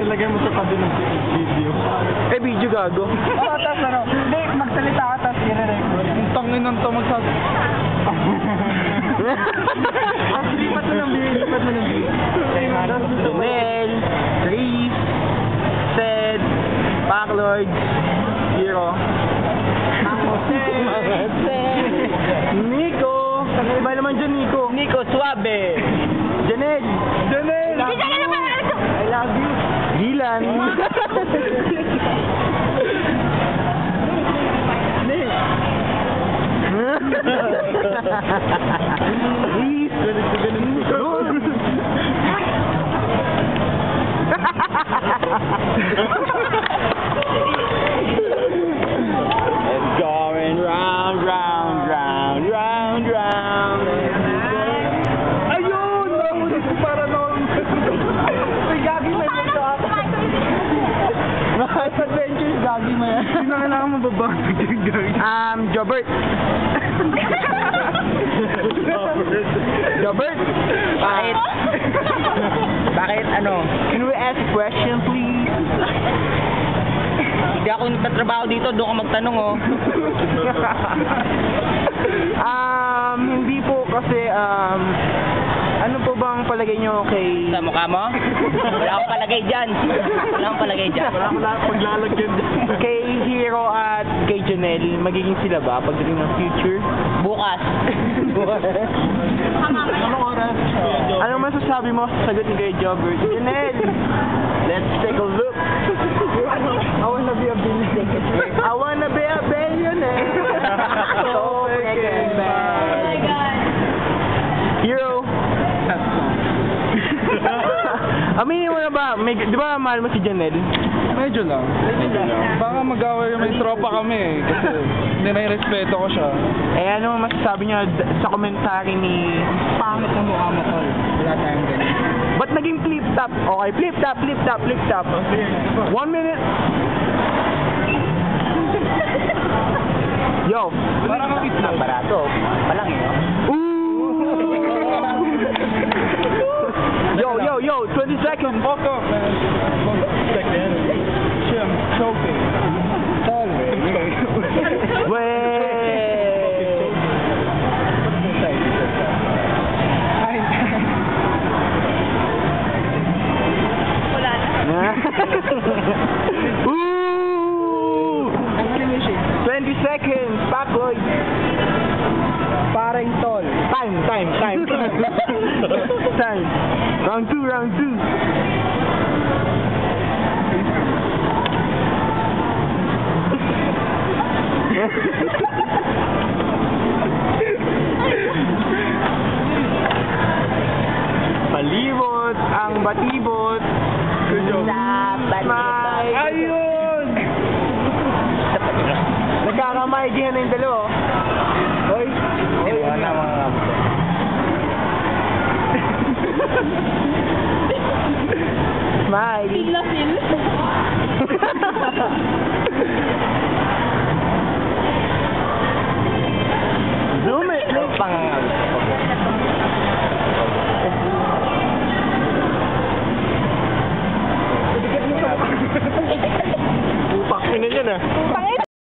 Ilagay mo sa tabi ng video. Eh, video gago. Oo, tapos ano, hindi, magsalita ka tapos i-record. Ang tangin ng to Lipat mo ng beer, lipat mo ng beer. Junel, Reese, Sed, Backlord, Hero, Nico. Iba naman dyan, Nico. Nico Suave. Janel. Janel! I love you. Gilan. Reese. It's going round, round, round, round, round. Ayun! Para noon. Uy, gagi mo yun ito ako. Life Adventures, gagi mo yan. Hindi na kailangan mababasag yung gagi. Jobert. Jobert. Bakit? Bakit ano? Can we ask a question, please? Hindi ako nagtatrabaho dito, doon ka magtanong oh. Hindi po kasi, ano po bang palagay nyo kay... Sa mukha mo? Wala akong palagay dyan. Wala akong palagay dyan. Wala paglalagyan dyan. Kay Hero at kay Janelle, magiging sila ba pagdating ng future? Bukas. Anong oras? Ano masasabi mo sa sagot ni kay Jobert? Janelle, let's take a look. I wanna be a billionaire. I wanna be a billionaire. So freaking bad. Hero. Aminin mo na ba, di ba mahal mo si Janelle? Medyo lang. Baka mag-away may tropa kami eh. Kasi nire-respeto ko siya. Eh ano masasabi niyo sa komentary ni... Pangit na mukha mo, tol. Wala tayong ganun. Ba't naging flip-top? Okay, flip-top, flip-top, flip-top. 1 minute. Yo. Parang kang itlog. Barato. Palang eh, no? Yo, 20 seconds. Fuck off, man. Shit, I'm choking. Tol. Wait. Wala na. Ooh! 20 seconds. Backward. Parang tol. Time. Time. Round 2. Palibot ang batibot. May. Ayun! Nagkakamay din na yung dalawa.